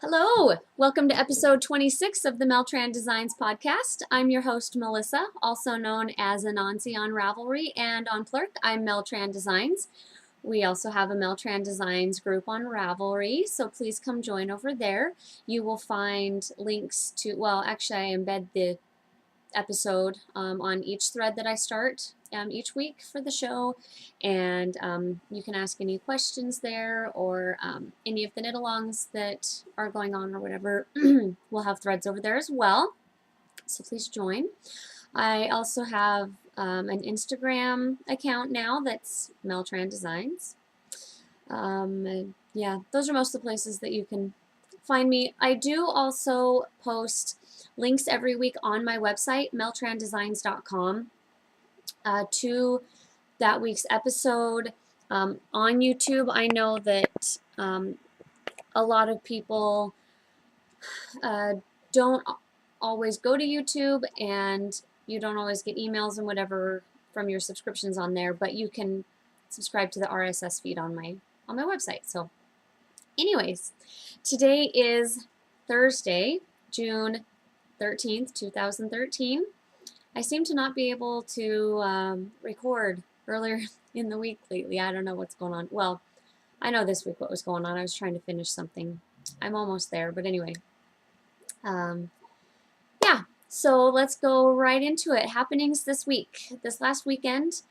Hello, welcome to episode 26 of the Mel-Tran Designs podcast. I'm your host, Melissa, also known as Anansi on Ravelry and on Plurk. I'm Mel-Tran Designs. We also have a Mel-Tran Designs group on Ravelry, so please come join over there. You will find links to, well, actually I embed the episode on each thread that I start each week for the show, and you can ask any questions there or any of the knit-alongs that are going on or whatever. We'll have threads over there as well, so please join. I also have an Instagram account now that's Mel-Tran Designs. Yeah, those are most of the places that you can find me. I do also post links every week on my website, meltrandesigns.com, to that week's episode. On YouTube, I know that a lot of people don't always go to YouTube, and you don't always get emails and whatever from your subscriptions on there, but you can subscribe to the RSS feed on my website. So anyways, today is Thursday, June 13th, 2013. I seem to not be able to record earlier in the week lately. I don't know what's going on. Well, I know this week what was going on. I was trying to finish something. I'm almost there, but anyway. Yeah, so let's go right into it. Happenings this week. This last weekend,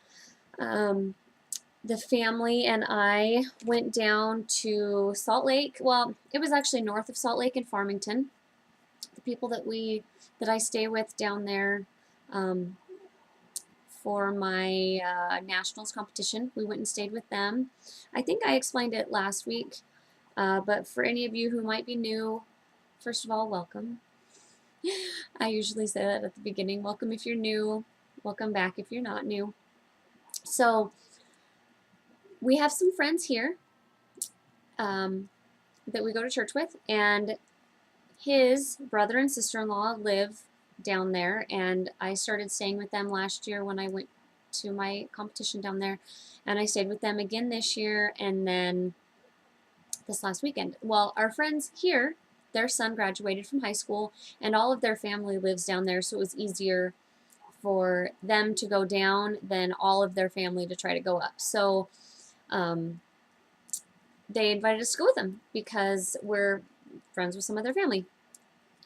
the family and I went down to Salt Lake. Well, it was actually north of Salt Lake in Farmington. The people that I stay with down there for my nationals competition, we went and stayed with them. I think I explained it last week, but for any of you who might be new, first of all, welcome. I usually say that at the beginning. Welcome if you're new. Welcome back if you're not new. So we have some friends here that we go to church with, and his brother and sister-in-law live down there, and I started staying with them last year when I went to my competition down there, and I stayed with them again this year and then this last weekend. Well, our friends here, their son graduated from high school, and all of their family lives down there, so it was easier for them to go down than all of their family to try to go up. So they invited us to go with them because we're friends with some of their family.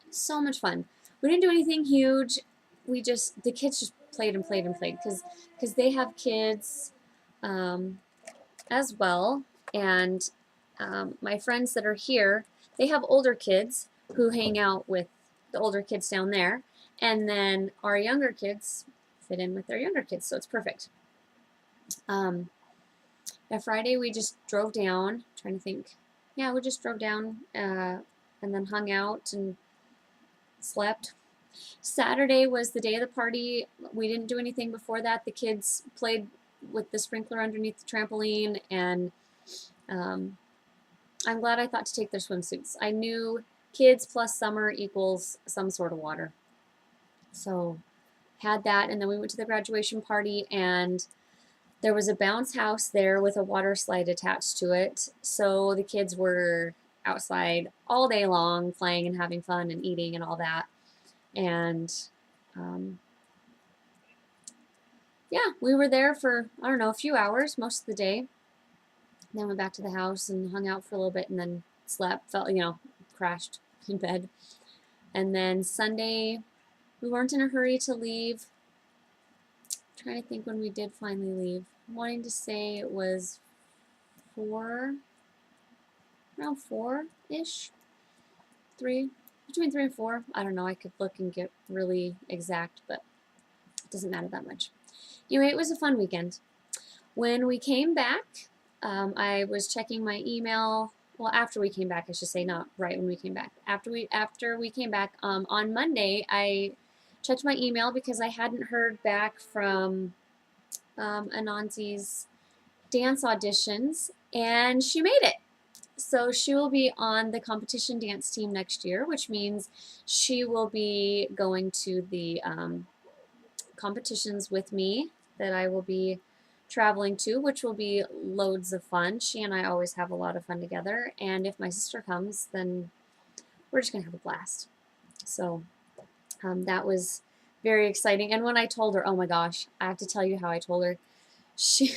So much fun. We didn't do anything huge. The kids just played and played and played because they have kids as well. And my friends that are here, they have older kids who hang out with the older kids down there. And then our younger kids fit in with their younger kids, so it's perfect. That Friday we just drove down, trying to think. Yeah, we just drove down and then hung out and slept. Saturday was the day of the party. We didn't do anything before that. The kids played with the sprinkler underneath the trampoline, and I'm glad I thought to take their swimsuits. I knew kids plus summer equals some sort of water. So had that, and then we went to the graduation party, and there was a bounce house there with a water slide attached to it. So the kids were outside all day long playing and having fun and eating and all that. And yeah, we were there for, I don't know, a few hours most of the day. Then went back to the house and hung out for a little bit and then slept, crashed in bed. And then Sunday, we weren't in a hurry to leave. I'm trying to think when we did finally leave. I'm wanting to say it was around 4-ish. Between 3 and 4. I don't know, I could look and get really exact, but it doesn't matter that much. Anyway, it was a fun weekend. When we came back, I was checking my email. Well, after we came back, I should say, not right when we came back. After we came back on Monday, I checked my email because I hadn't heard back from Anansi's dance auditions, and she made it. So she will be on the competition dance team next year, which means she will be going to the competitions with me that I will be traveling to, which will be loads of fun. She and I always have a lot of fun together, and if my sister comes, then we're just going to have a blast. So that was very exciting. And when I told her, oh my gosh, I have to tell you how I told her. She,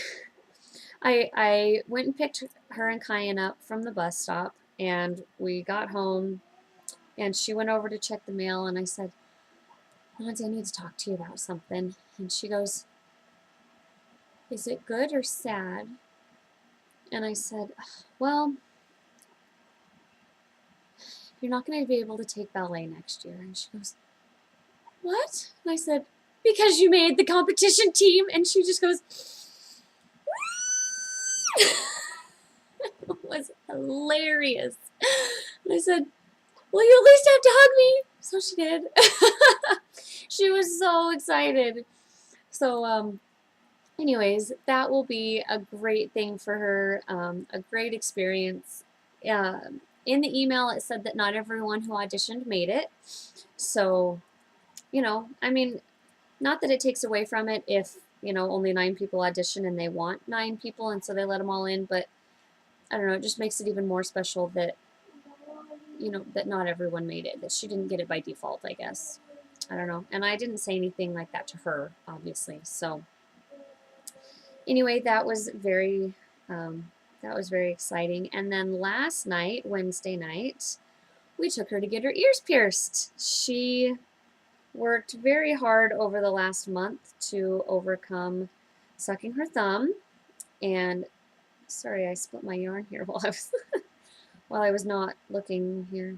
I went and picked her and Kyan up from the bus stop, and we got home, and she went over to check the mail, and I said, Auntie, I need to talk to you about something. And she goes, is it good or sad? And I said, well, you're not going to be able to take ballet next year. And she goes, what? And I said, because you made the competition team. And she just goes, it was hilarious. And I said, well, you at least have to hug me. So she did. She was so excited. So, anyways, that will be a great thing for her, a great experience. In the email, it said that not everyone who auditioned made it. So, you know, I mean, not that it takes away from it if, you know, only 9 people audition and they want 9 people and so they let them all in, but I don't know, it just makes it even more special that, you know, that not everyone made it, that she didn't get it by default, I guess. I don't know. And I didn't say anything like that to her, obviously. So anyway, that was very exciting. And then last night, Wednesday night, we took her to get her ears pierced. She worked very hard over the last month to overcome sucking her thumb. And sorry, I split my yarn here while I was not looking here.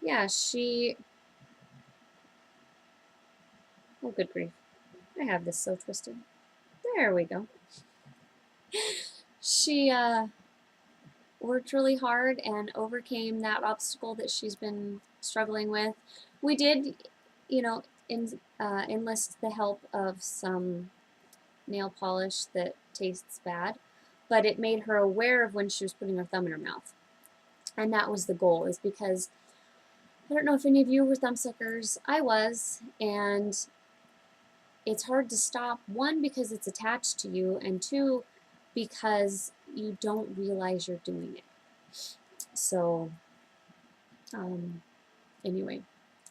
Yeah, oh good grief, I have this so twisted. There we go. She worked really hard and overcame that obstacle that she's been struggling with. We did, you know, enlist the help of some nail polish that tastes bad, but it made her aware of when she was putting her thumb in her mouth. And that was the goal, is because I don't know if any of you were thumbsuckers. I was, and it's hard to stop. 1, because it's attached to you, and 2, because you don't realize you're doing it. So, anyway,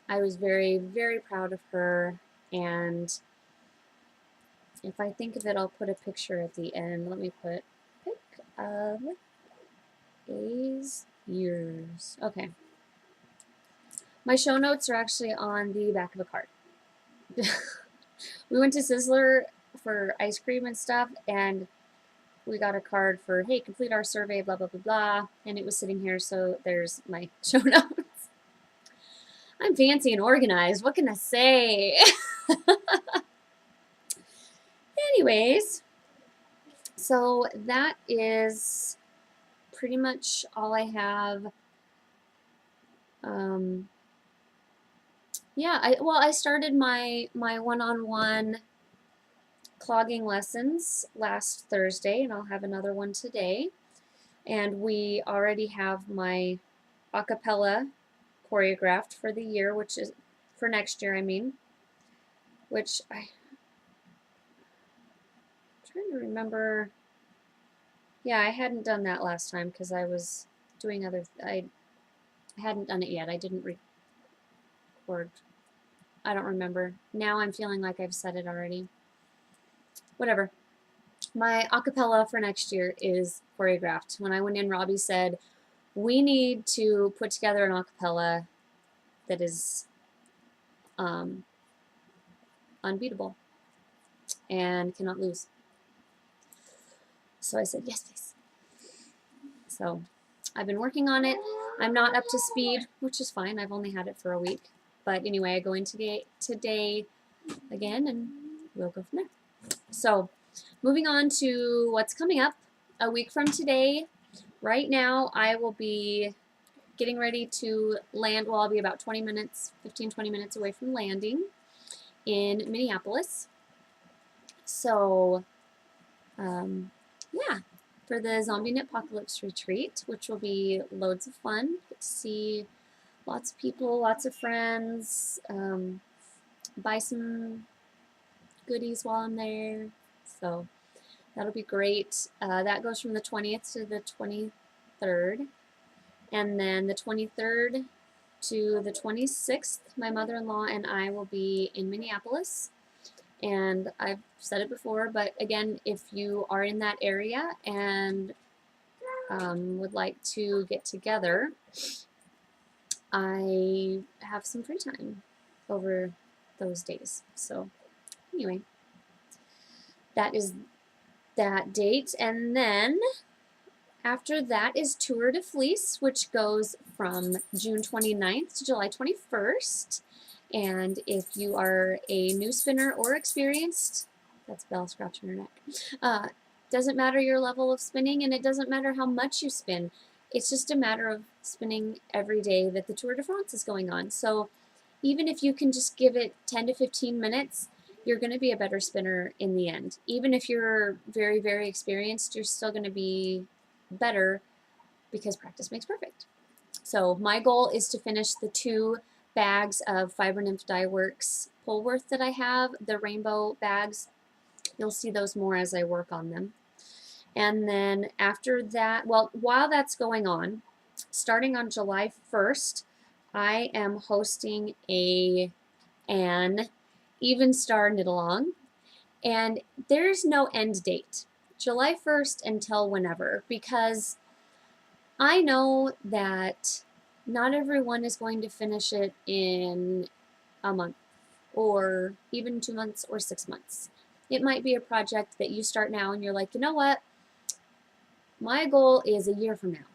I was very, very proud of her, and if I think of it, I'll put a picture at the end. Let me put pic of A's ears. Okay. My show notes are actually on the back of a card. We went to Sizzler for ice cream and stuff, and we got a card for, hey, complete our survey, blah, blah, blah, blah, and it was sitting here, so there's my show notes. I'm fancy and organized. What can I say? Anyways, so that is pretty much all I have. Yeah, I started my one-on-one clogging lessons last Thursday, and I'll have another one today. And we already have my a cappella choreographed for the year, which is for next year, I mean, which I'm trying to remember. Yeah, I hadn't done that last time because I was doing I hadn't done it yet. I didn't record. I don't remember. Now I'm feeling like I've said it already. Whatever. My a cappella for next year is choreographed. When I went in, Robbie said, we need to put together an a cappella that is unbeatable and cannot lose. So I said, yes, please. So I've been working on it. I'm not up to speed, which is fine. I've only had it for a week. But anyway, I go in today again, and we'll go from there. So moving on to what's coming up. A week from today, right now, I will be getting ready to land. Well, I'll be about 20 minutes away from landing in Minneapolis. So, yeah, for the Zombie Knit Apocalypse Retreat, which will be loads of fun. Get to see lots of people, lots of friends, buy some goodies while I'm there. So that'll be great. That goes from the 20th to the 23rd. And then the 23rd to the 26th, my mother-in-law and I will be in Minneapolis. And I've said it before, but again, if you are in that area and would like to get together, I have some free time over those days. So anyway, that is that date. And then after that is Tour de Fleece, which goes from June 29th to July 21st. And if you are a new spinner or experienced, that's Belle scratching her neck, doesn't matter your level of spinning, and it doesn't matter how much you spin. It's just a matter of spinning every day that the Tour de France is going on. So even if you can just give it 10 to 15 minutes, you're going to be a better spinner in the end. Even if you're very, very experienced, you're still going to be better because practice makes perfect. So my goal is to finish the 2 bags of Fiber Nymph Dye Works Polworth that I have, the rainbow bags. You'll see those more as I work on them. And then after that, well, while that's going on, starting on July 1st, I am hosting an Even Star Knit Along, and there's no end date. July 1st until whenever, because I know that not everyone is going to finish it in a month or even 2 months or 6 months. It might be a project that you start now and you're like, you know what, my goal is a year from now.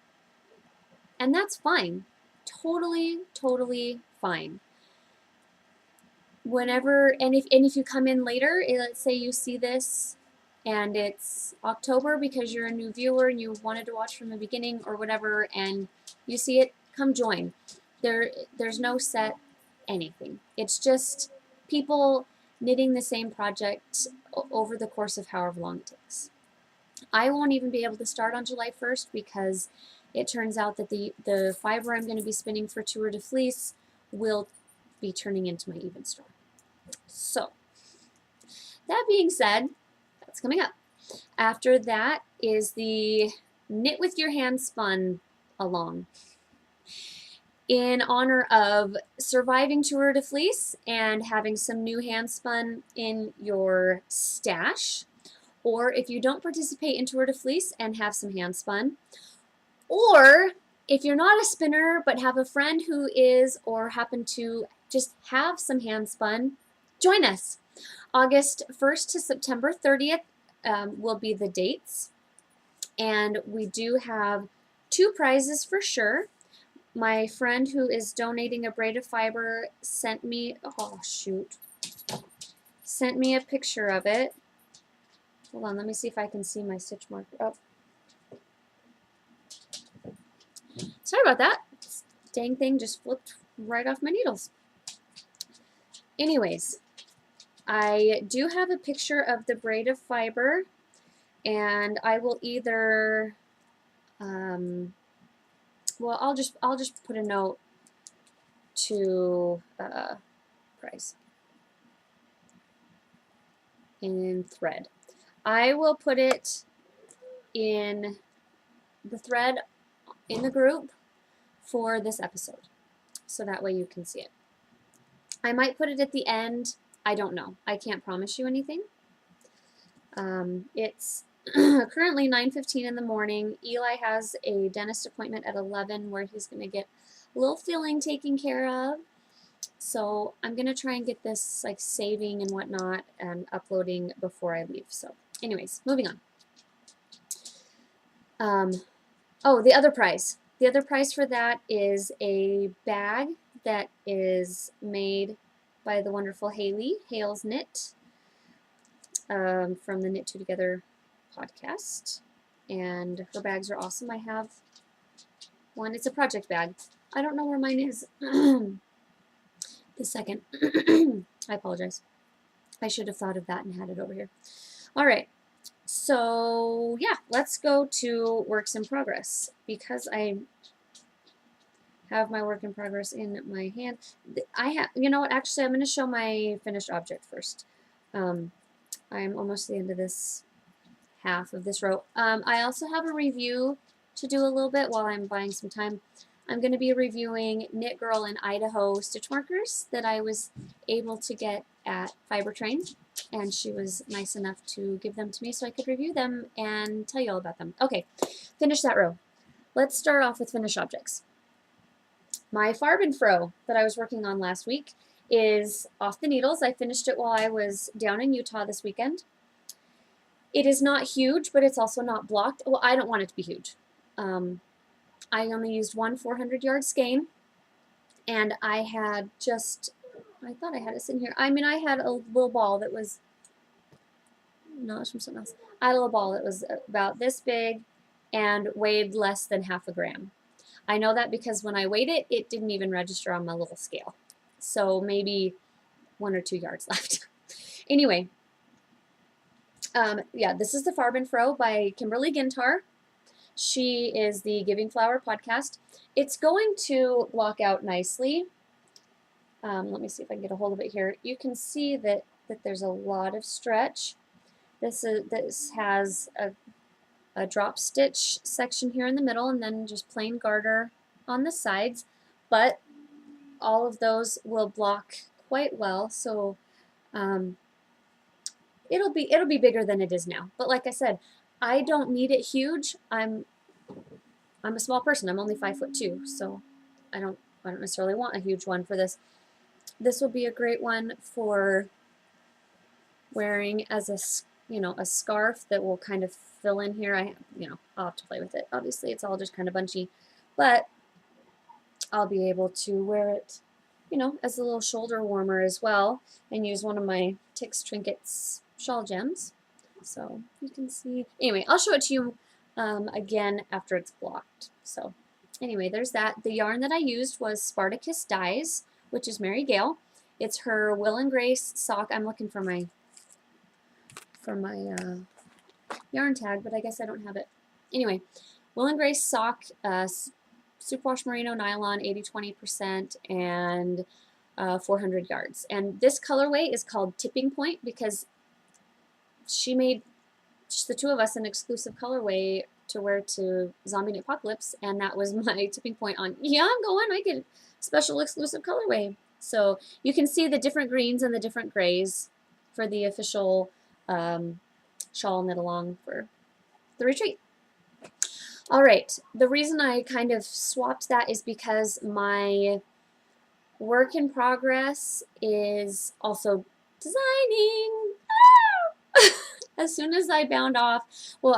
And that's fine. Totally, totally fine. Whenever, and if you come in later, let's say you see this and it's October because you're a new viewer and you wanted to watch from the beginning or whatever, and you see it, come join. There's no set anything. It's just people knitting the same project over the course of however long it takes. I won't even be able to start on July 1st because it turns out that the fiber I'm going to be spinning for Tour de Fleece will be turning into my Even Star. So, that being said, that's coming up. After that is the Knit with Your Hand Spun Along, in honor of surviving Tour de Fleece and having some new hand spun in your stash. Or if you don't participate in Tour de Fleece and have some hand spun, or if you're not a spinner but have a friend who is, or happen to just have some hand spun, join us. August 1st to September 30th will be the dates, and we do have 2 prizes for sure. My friend who is donating a braid of fiber sent me, sent me a picture of it. Hold on, let me see if I can see my stitch marker. Oh. Sorry about that. This dang thing just flipped right off my needles. Anyways, I do have a picture of the braid of fiber, and I will either, well, I'll just put a note to price in thread. I will put it in the thread in the group for this episode, so that way you can see it. I might put it at the end. I don't know. I can't promise you anything. It's currently 9:15 in the morning. Eli has a dentist appointment at 11 where he's going to get a little filling taken care of. So I'm going to try and get this like saving and whatnot and uploading before I leave. So anyways, moving on. Oh, the other prize. The other prize for that is a bag that is made by the wonderful Haley, Hales Knit, from the Knit Two Together podcast. And her bags are awesome. I have one. It's a project bag. I don't know where mine is. The second. I apologize. I should have thought of that and had it over here. All right. So yeah, let's go to works in progress, because I have my work in progress in my hand. I have, you know what, actually I'm going to show my finished object first. I'm almost to the end of this half of this row. I also have a review to do a little bit while I'm buying some time. I'm going to be reviewing Knit Girl in Idaho stitch markers that I was able to get at Fiber Train, and she was nice enough to give them to me so I could review them and tell you all about them. Okay, finish that row. Let's start off with finished objects. My Farben Fro that I was working on last week is off the needles. I finished it while I was down in Utah this weekend. It is not huge, but it's also not blocked. Well, I don't want it to be huge. I only used one 400-yard skein, and I had just, I thought I had it sitting here. I mean, I had a little ball that was, no, it's from something else. I had a little ball that was about this big and weighed less than half a gram. I know that because when I weighed it, it didn't even register on my little scale. So maybe 1 or 2 yards left. Anyway, yeah, this is the Farben Fro by Kimberly Gintar. She is the Giving Flower podcast. It's going to block out nicely. Let me see if I can get a hold of it here. You can see that there's a lot of stretch. This has a drop stitch section here in the middle, and then just plain garter on the sides, but all of those will block quite well, so it'll be bigger than it is now. But like I said, I don't need it huge. I'm a small person. I'm only 5'2", so I don't necessarily want a huge one for this. This will be a great one for wearing as a scarf that will kind of fill in here. I'll have to play with it. Obviously, it's all just kind of bunchy, but I'll be able to wear it, as a little shoulder warmer as well, and use one of my Tix Trinkets shawl gems. So you can see. Anyway, I'll show it to you again after it's blocked. So anyway, there's that. The yarn that I used was Spartacus Dyes, which is Mary Gale. It's her Will and Grace sock. I'm looking for my yarn tag, but I guess I don't have it. Anyway, Will and Grace sock, superwash merino nylon, 80-20%, and 400 yards. And this colorway is called Tipping Point because she made, just the two of us, an exclusive colorway to wear to Zombie Knit Apocalypse, and that was my tipping point on, yeah, I'm going, I get a special exclusive colorway. So you can see the different greens and the different grays for the official shawl knit along for the retreat. All right, the reason I kind of swapped that is because my work in progress is also designing. As soon as I bound off, well,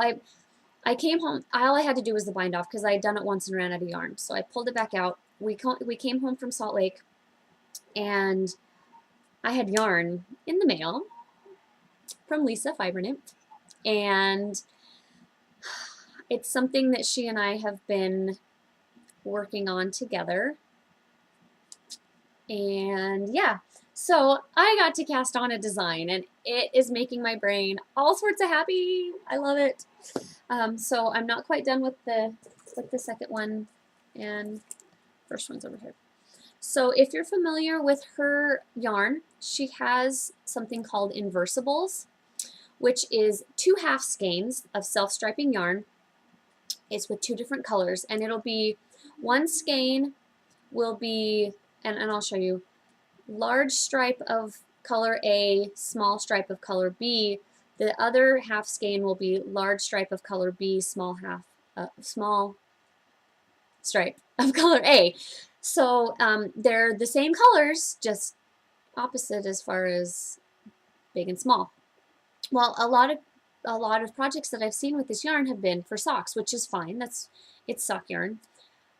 I came home, all I had to do was the bind off because I had done it once and ran out of yarn. So I pulled it back out. We came home from Salt Lake, and I had yarn in the mail from Lisa Fiber Knit, and it's something that she and I have been working on together. And yeah, so I got to cast on a design, and it is making my brain all sorts of happy. I love it. So I'm not quite done with the second one, and first one's over here. So if you're familiar with her yarn, she has something called inversibles, which is 2 half skeins of self-striping yarn. It's with 2 different colors, and it'll be, one skein will be, and I'll show you, large stripe of color A, small stripe of color B. The other half skein will be large stripe of color B, small stripe of color A. So they're the same colors, just opposite as far as big and small. Well, a lot of projects that I've seen with this yarn have been for socks, which is fine. It's sock yarn.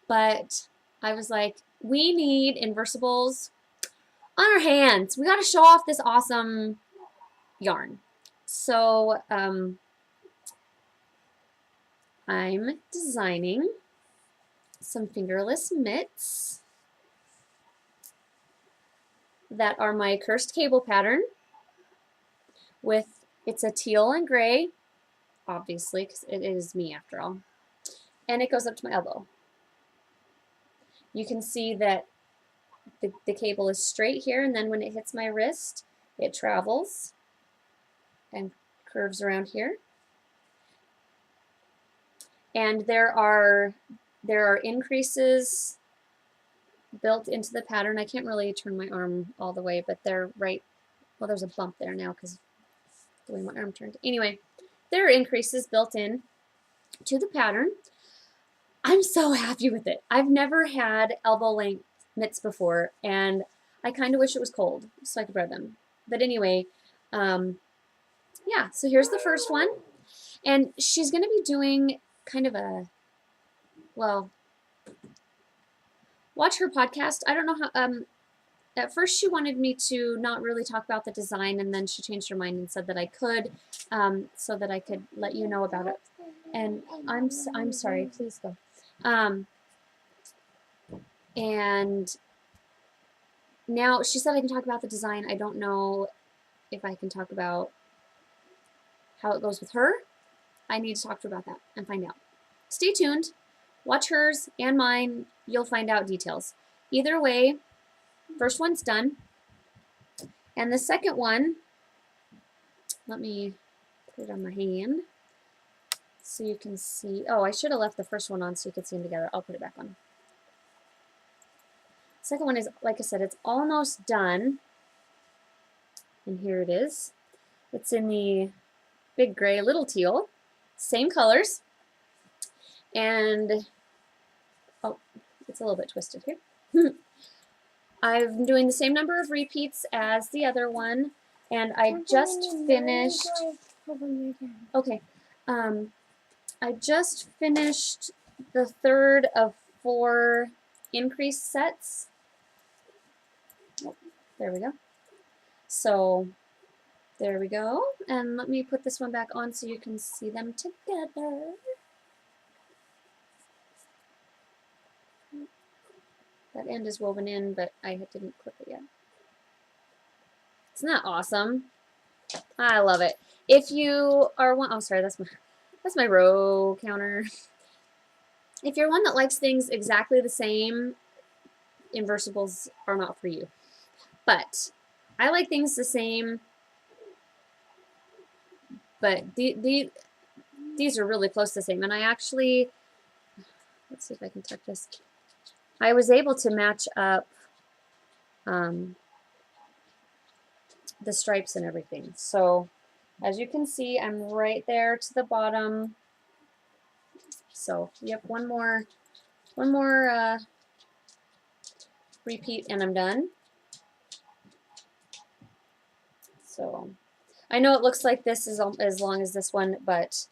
But I was like, we need inversibles on our hands. We got to show off this awesome yarn. So I'm designing some fingerless mitts that are my cursed cable pattern with, it's a teal and gray, obviously, because it is me after all, and it goes up to my elbow. You can see that the cable is straight here, and then when it hits my wrist, it travels and curves around here. And there are increases built into the pattern. I can't really turn my arm all the way, but they're right, well, there's a bump there now because the way my arm turned. Anyway, there are increases built in to the pattern. I'm so happy with it. I've never had elbow length mitts before, and I kind of wish it was cold so I could wear them. But anyway, yeah, so here's the first one. And she's going to be doing kind of a, well, watch her podcast. I don't know how, at first she wanted me to not really talk about the design, and then she changed her mind and said that I could, so that I could let you know about it. And I'm sorry, please go. And now she said I can talk about the design. I don't know if I can talk about how it goes with her. I need to talk to her about that and find out. Stay tuned. Watch hers and mine. You'll find out details. Either way, first one's done. And the second one, let me put it on my hand so you can see. Oh, I should have left the first one on so you could see them together. I'll put it back on. Second one is, like I said, it's almost done. And here it is. It's in the big gray, little teal. Same colors. And, oh, it's a little bit twisted here. I'm doing the same number of repeats as the other one. And I just finished, okay, I just finished the third of 4 increase sets. Oh, there we go. So there we go. And let me put this one back on so you can see them together. That end is woven in, but I didn't clip it yet. Isn't that awesome? I love it. If you are one, oh sorry, that's my row counter. If you're one that likes things exactly the same, inversibles are not for you. But I like things the same, but these are really close to the same. And I actually, let's see if I can tuck this. I was able to match up the stripes and everything. So as you can see, I'm right there to the bottom. So yep, one more repeat and I'm done. So I know it looks like this is as long as this one, but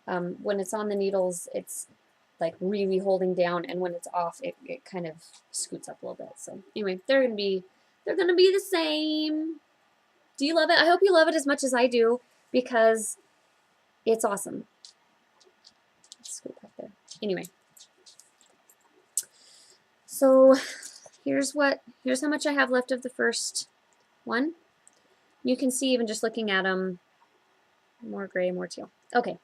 when it's on the needles, it's like really holding down, and when it's off, it kind of scoots up a little bit. So anyway, they're gonna be the same. Do you love it? I hope you love it as much as I do, because it's awesome. Scoot back there. Anyway, so here's how much I have left of the first one. You can see even just looking at them, more gray, more teal. Okay,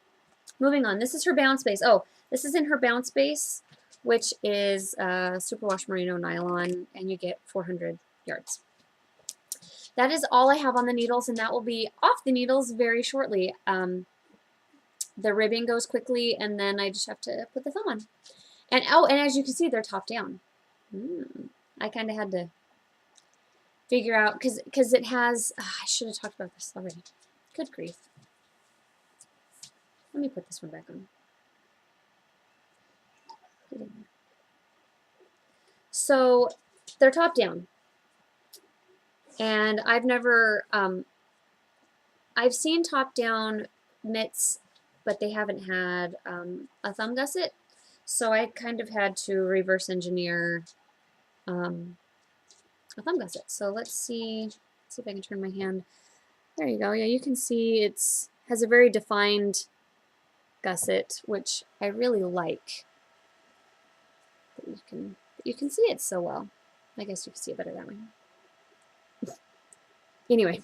moving on. This is her bounce base. Oh, this is in her bounce base, which is superwash merino nylon, and you get 400 yards. That is all I have on the needles, and that will be off the needles very shortly. The ribbing goes quickly, and then I just have to put the thumb on. And oh, and as you can see, they're top down. I kind of had to figure out, because it has, I should have talked about this already. Good grief. Let me put this one back on. So they're top down. And I've never, I've seen top down mitts, but they haven't had a thumb gusset. So I kind of had to reverse engineer a thumb gusset. So let's see if I can turn my hand. There you go. Yeah, you can see it's has a very defined gusset, which I really like. But you can see it so well. I guess you can see it better that way. Anyway,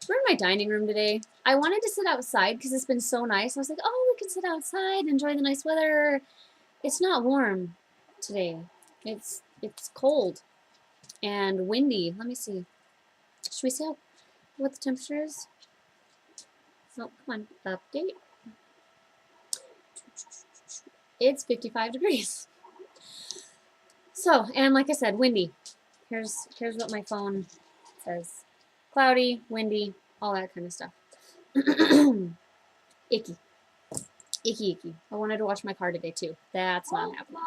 we're in my dining room today. I wanted to sit outside because it's been so nice. I was like, oh, we can sit outside, enjoy the nice weather. It's not warm today. It's cold and windy. Let me see. Should we see what the temperature is? Oh, come on, update. It's 55 degrees. So, and like I said, windy. Here's what my phone says. Cloudy, windy, all that kind of stuff. Icky. Icky, icky. I wanted to wash my car today too. That's not happening.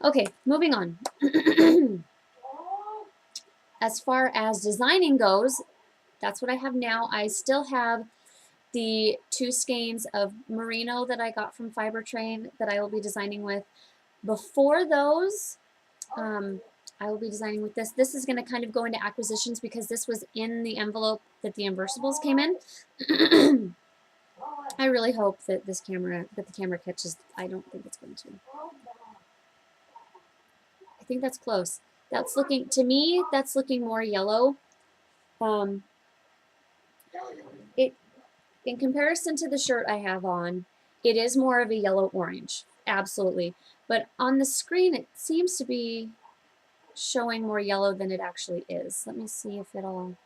Okay, moving on. As far as designing goes, that's what I have now. I still have the 2 skeins of merino that I got from Fiber Train that I will be designing with. Before those, I will be designing with this. This is going to kind of go into acquisitions because this was in the envelope that the Inversables came in. I really hope that the camera catches. I don't think it's going to. I think that's close. That's looking, to me, that's looking more yellow. In comparison to the shirt I have on, it is more of a yellow-orange, absolutely. But on the screen, it seems to be showing more yellow than it actually is. Let me see if it'll...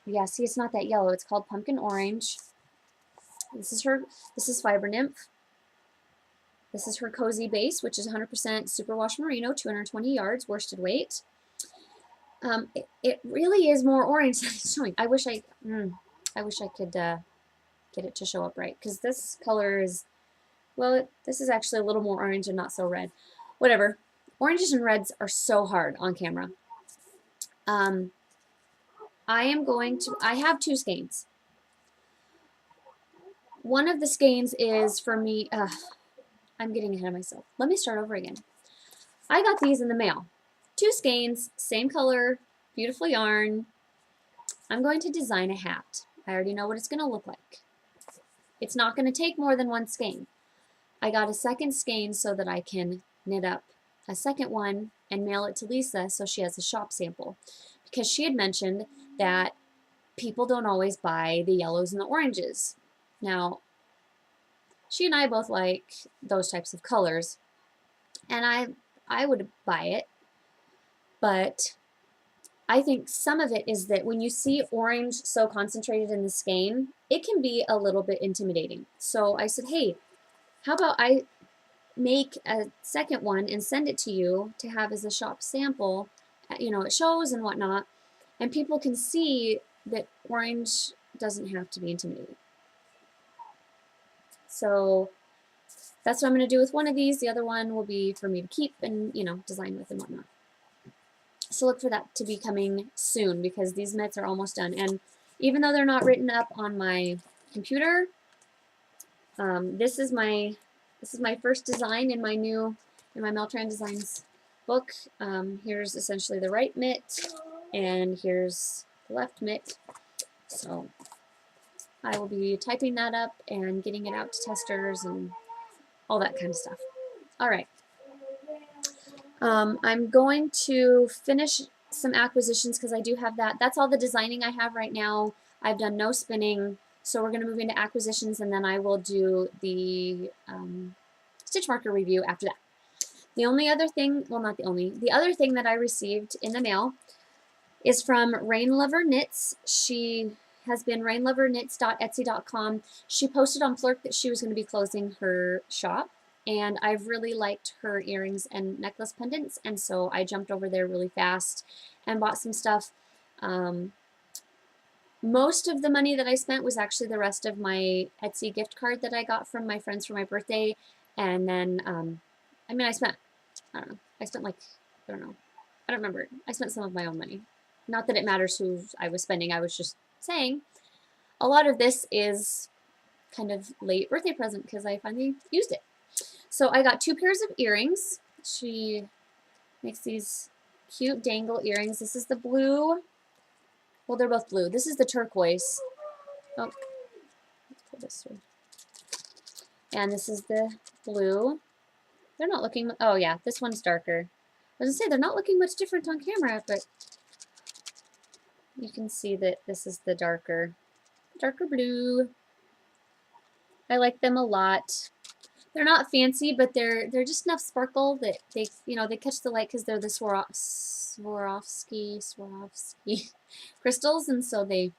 yeah, see, it's not that yellow. It's called Pumpkin Orange. This is Fiber Nymph. This is her Cozy Base, which is 100% superwash merino, 220 yards, worsted weight. It really is more orange than it's showing. I wish I could get it to show up right, because this color is, well, this is actually a little more orange and not so red. Whatever. Oranges and reds are so hard on camera. I have 2 skeins. One of the skeins is for me, I'm getting ahead of myself. Let me start over again. I got these in the mail. 2 skeins, same color, beautiful yarn. I'm going to design a hat. I already know what it's going to look like. It's not going to take more than 1 skein. I got a second skein so that I can knit up a second one and mail it to Lisa so she has a shop sample. Because she had mentioned that people don't always buy the yellows and the oranges. Now, she and I both like those types of colors, and I would buy it, but I think some of it is that when you see orange so concentrated in the skein, it can be a little bit intimidating. So I said, hey, how about I make a second one and send it to you to have as a shop sample, you know, it shows and whatnot, and people can see that orange doesn't have to be intimidating. So that's what I'm going to do with one of these. The other one will be for me to keep and, you know, design with and whatnot. So look for that to be coming soon, because these mitts are almost done. And even though they're not written up on my computer, this is my first design in my Mel-Tran Designs book. Here's essentially the right mitt, and here's the left mitt. So I will be typing that up and getting it out to testers and all that kind of stuff. All right. I'm going to finish some acquisitions because I do have that. That's all the designing I have right now. I've done no spinning, so we're going to move into acquisitions, and then I will do the stitch marker review after that. The only other thing, well, not the only, the other thing that I received in the mail is from Rain Lover Knits. She has been rainloverknits.etsy.com. She posted on Flirk that she was going to be closing her shop, and I've really liked her earrings and necklace pendants, and so I jumped over there really fast and bought some stuff. Most of the money that I spent was actually the rest of my Etsy gift card that I got from my friends for my birthday, and then, I mean, I spent like, I don't know, I don't remember. I spent some of my own money. Not that it matters who I was spending, I was just saying. A lot of this is kind of late birthday present because I finally used it. So I got 2 pairs of earrings. She makes these cute dangle earrings. This is the blue. Well, they're both blue. This is the turquoise. Oh, let's pull this through. And this is the blue. They're not looking, oh yeah, this one's darker. I was gonna say, they're not looking much different on camera, but you can see that this is the darker blue. I like them a lot. They're not fancy, but they're just enough sparkle that they, you know, they catch the light because they're the Swarovski crystals, and so they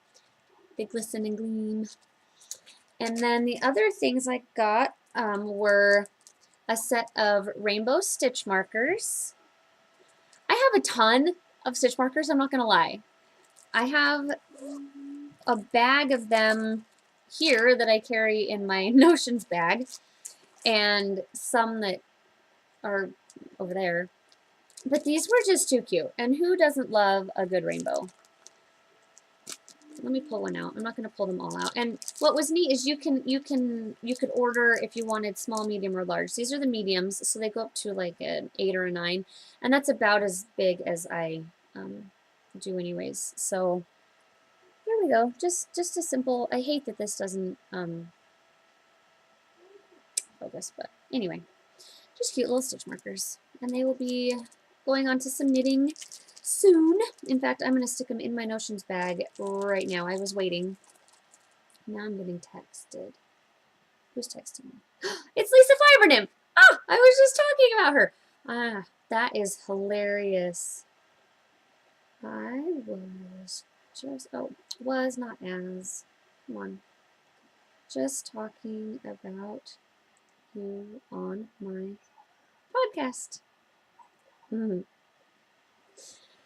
glisten and gleam. And then the other things I got were a set of rainbow stitch markers. I have a ton of stitch markers, I'm not going to lie. I have a bag of them here that I carry in my notions bag, and some that are over there. But these were just too cute. And who doesn't love a good rainbow? Let me pull one out. I'm not going to pull them all out. And what was neat is you could order if you wanted small, medium, or large. These are the mediums, so they go up to like an 8 or a 9, and that's about as big as I do anyways. So there we go. Just a simple. I hate that this doesn't focus, but anyway, just cute little stitch markers, and they will be going on to some knitting soon. In fact, I'm going to stick them in my notions bag right now. I was waiting. Now I'm getting texted. Who's texting me? It's Lisa Fibernymph! Oh, I was just talking about her. Ah, that is hilarious. I was just, was not as, come on. Just talking about you on my podcast.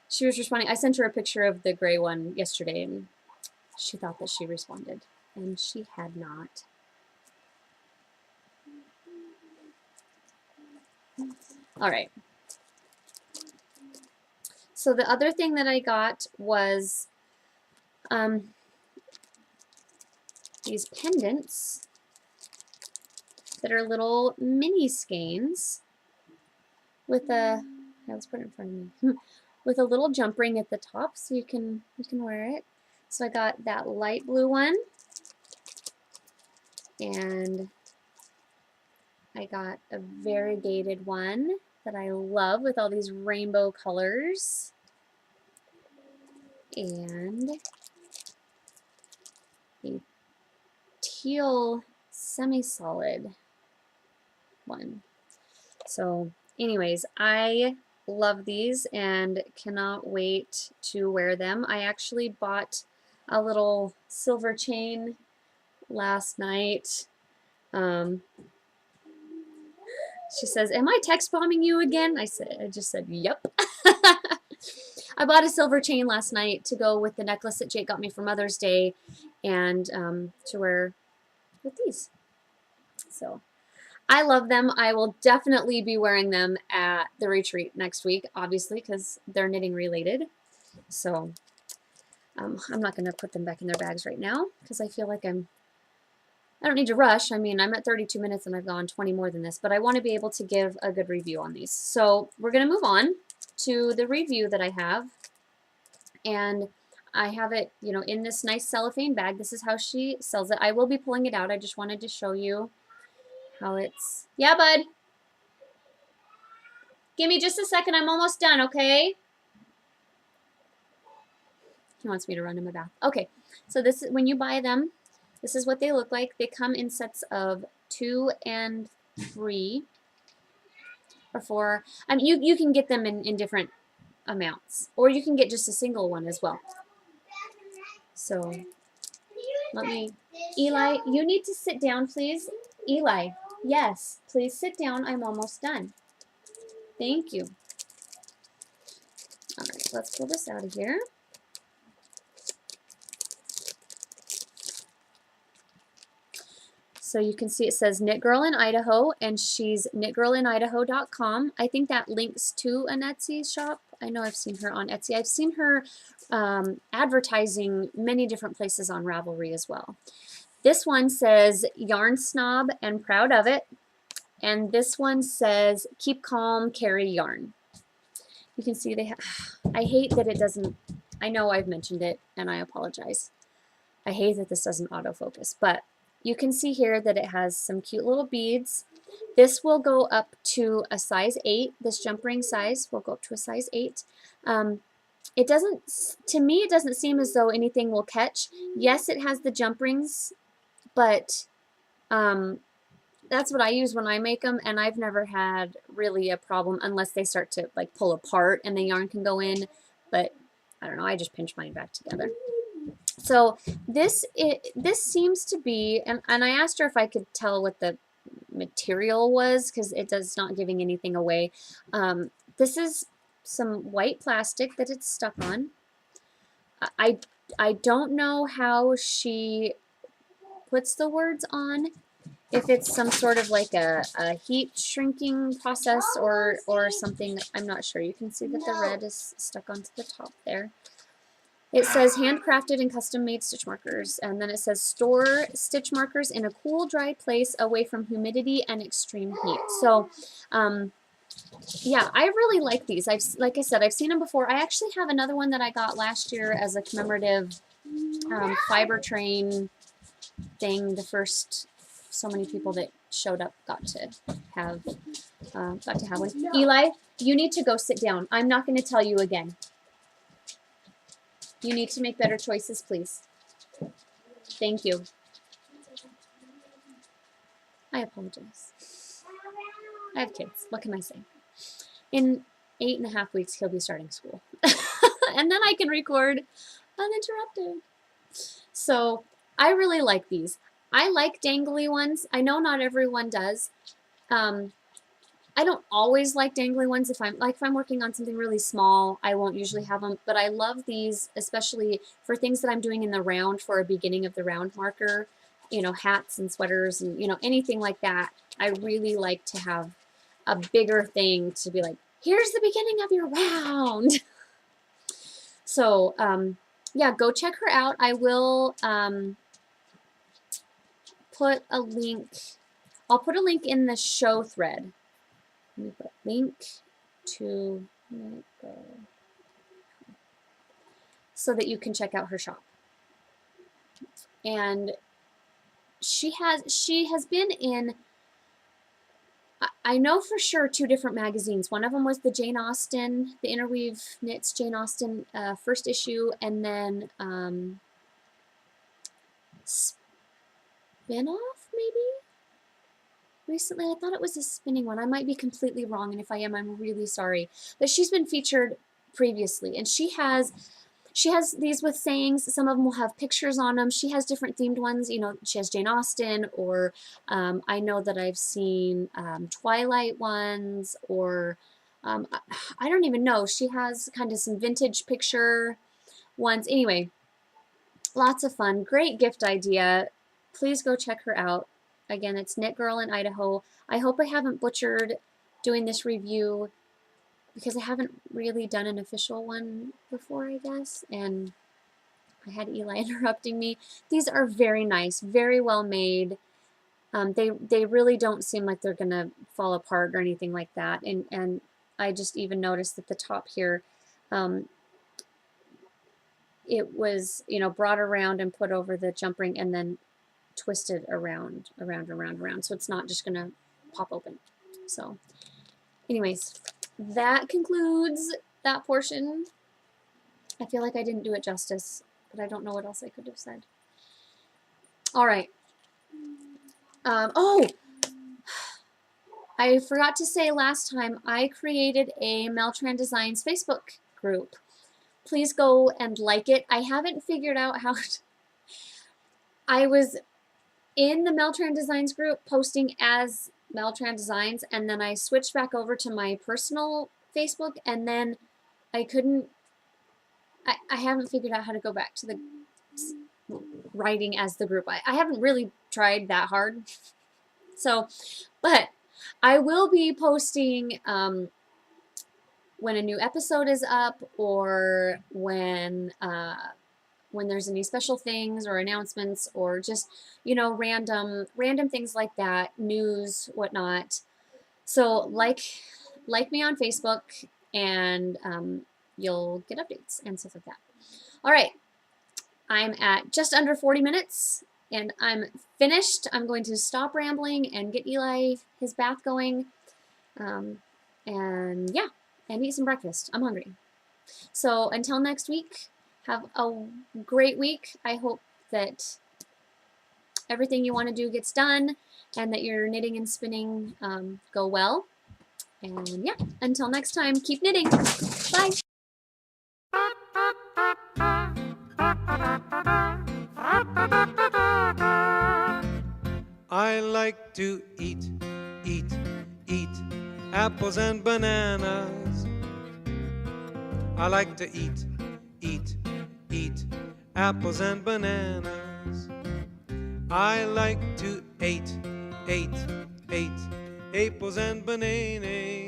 She was responding. I sent her a picture of the gray one yesterday, and she thought that she responded, and she had not. All right. So the other thing that I got was these pendants that are little mini skeins with a, let's put it in front of me, with a little jump ring at the top, so you can wear it. So I got that light blue one, and I got a variegated one that I love with all these rainbow colors, and a teal semi-solid one. So anyways, I love these and cannot wait to wear them. I actually bought a little silver chain last night. She says, "Am I text bombing you again?" I just said, "Yep." I bought a silver chain last night to go with the necklace that Jake got me for Mother's Day, and to wear with these. So I love them. I will definitely be wearing them at the retreat next week, obviously, because they're knitting related. So I'm not going to put them back in their bags right now because I feel like I don't need to rush. I mean, I'm at 32 minutes and I've gone 20 more than this, but I want to be able to give a good review on these. So we're going to move on to the review that I have. And I have it, you know, in this nice cellophane bag. This is how she sells it. I will be pulling it out. I just wanted to show you how it's, yeah, bud. Give me just a second. I'm almost done, okay? He wants me to run in my bath. Okay, so this is, when you buy them, this is what they look like. They come in sets of 2 and 3 or 4. I mean, you can get them in different amounts, or you can get just a single one as well. So let me, Eli, you need to sit down, please. Eli, yes, please sit down. I'm almost done. Thank you. All right, let's pull this out of here. So you can see it says Knit Girl in Idaho, and she's knitgirlinidaho.com. I think that links to an Etsy shop. I know I've seen her on Etsy. I've seen her advertising many different places on Ravelry as well. This one says Yarn Snob and Proud of It. And this one says Keep Calm, Carry Yarn. You can see they have, I hate that it doesn't, I know I've mentioned it and I apologize. I hate that this doesn't autofocus, but you can see here that it has some cute little beads. This will go up to a size 8. This jump ring size will go up to a size 8. It doesn't, to me, it doesn't seem as though anything will catch. Yes, it has the jump rings, but that's what I use when I make them, and I've never had really a problem unless they start to like pull apart and the yarn can go in, but I don't know, I just pinch mine back together. So this seems to be, and I asked her if I could tell what the material was, because it does not giving anything away. This is some white plastic that it's stuck on. I don't know how she puts the words on, if it's some sort of like a heat shrinking process or something. I'm not sure. You can see that the red is stuck onto the top there. It says handcrafted and custom made stitch markers, and then it says store stitch markers in a cool, dry place away from humidity and extreme heat. So yeah, I really like these. Like I said, I've seen them before. I actually have another one that I got last year as a commemorative fiber train thing. The first so many people that showed up got to have one. Eli, you need to go sit down. I'm not going to tell you again. You need to make better choices, please. Thank you. I apologize. I have kids. What can I say? In 8.5 weeks, he'll be starting school. And then I can record uninterrupted. So I really like these. I like dangly ones. I know not everyone does. I don't always like dangly ones. If I'm working on something really small, I won't usually have them. But I love these, especially for things that I'm doing in the round for a beginning of the round marker. You know, hats and sweaters and, you know, anything like that. I really like to have a bigger thing to be like, here's the beginning of your round. So, yeah, go check her out. I will put a link. I'll put a link in the show thread. Let me put link to so that you can check out her shop. And she has been in, I know for sure, 2 different magazines. One of them was the Jane Austen, the Interweave Knits Jane Austen first issue, and then Spin-Off, maybe? Recently, I thought it was a spinning one. I might be completely wrong, and if I am, I'm really sorry. But she's been featured previously, and she has these with sayings. Some of them will have pictures on them. She has different themed ones. You know, she has Jane Austen, or I know that I've seen Twilight ones, or I don't even know. She has kind of some vintage picture ones. Anyway, lots of fun. Great gift idea. Please go check her out. Again, it's Knit Girl in Idaho. I hope I haven't butchered doing this review, because I haven't really done an official one before, I guess, and I had Eli interrupting me. These are very nice, very well made. They really don't seem like they're gonna fall apart or anything like that. And I just even noticed at the top here, it was, you know, brought around and put over the jump ring and then twisted around. So it's not just gonna pop open. So anyways, that concludes that portion. I feel like I didn't do it justice, but I don't know what else I could have said. All right. Oh, I forgot to say last time, I created a Mel-Tran Designs Facebook group. Please go and like it. I haven't figured out how to... I was in the Mel-Tran Designs group posting as Mel-Tran Designs, and then I switched back over to my personal Facebook, and then I couldn't, I haven't figured out how to go back to the writing as the group. I haven't really tried that hard. So, but I will be posting when a new episode is up, or when there's any special things or announcements, or just, you know, random things like that, news, whatnot. So like me on Facebook, and you'll get updates and stuff like that. All right, I'm at just under 40 minutes, and I'm finished. I'm going to stop rambling and get Eli his bath going, and yeah, and eat some breakfast. I'm hungry. So until next week, have a great week. I hope that everything you want to do gets done, and that your knitting and spinning go well. And yeah, until next time, keep knitting. Bye. I like to eat eat, eat apples and bananas. I like to eat, eat, eat apples and bananas. I like to eat apples and bananas.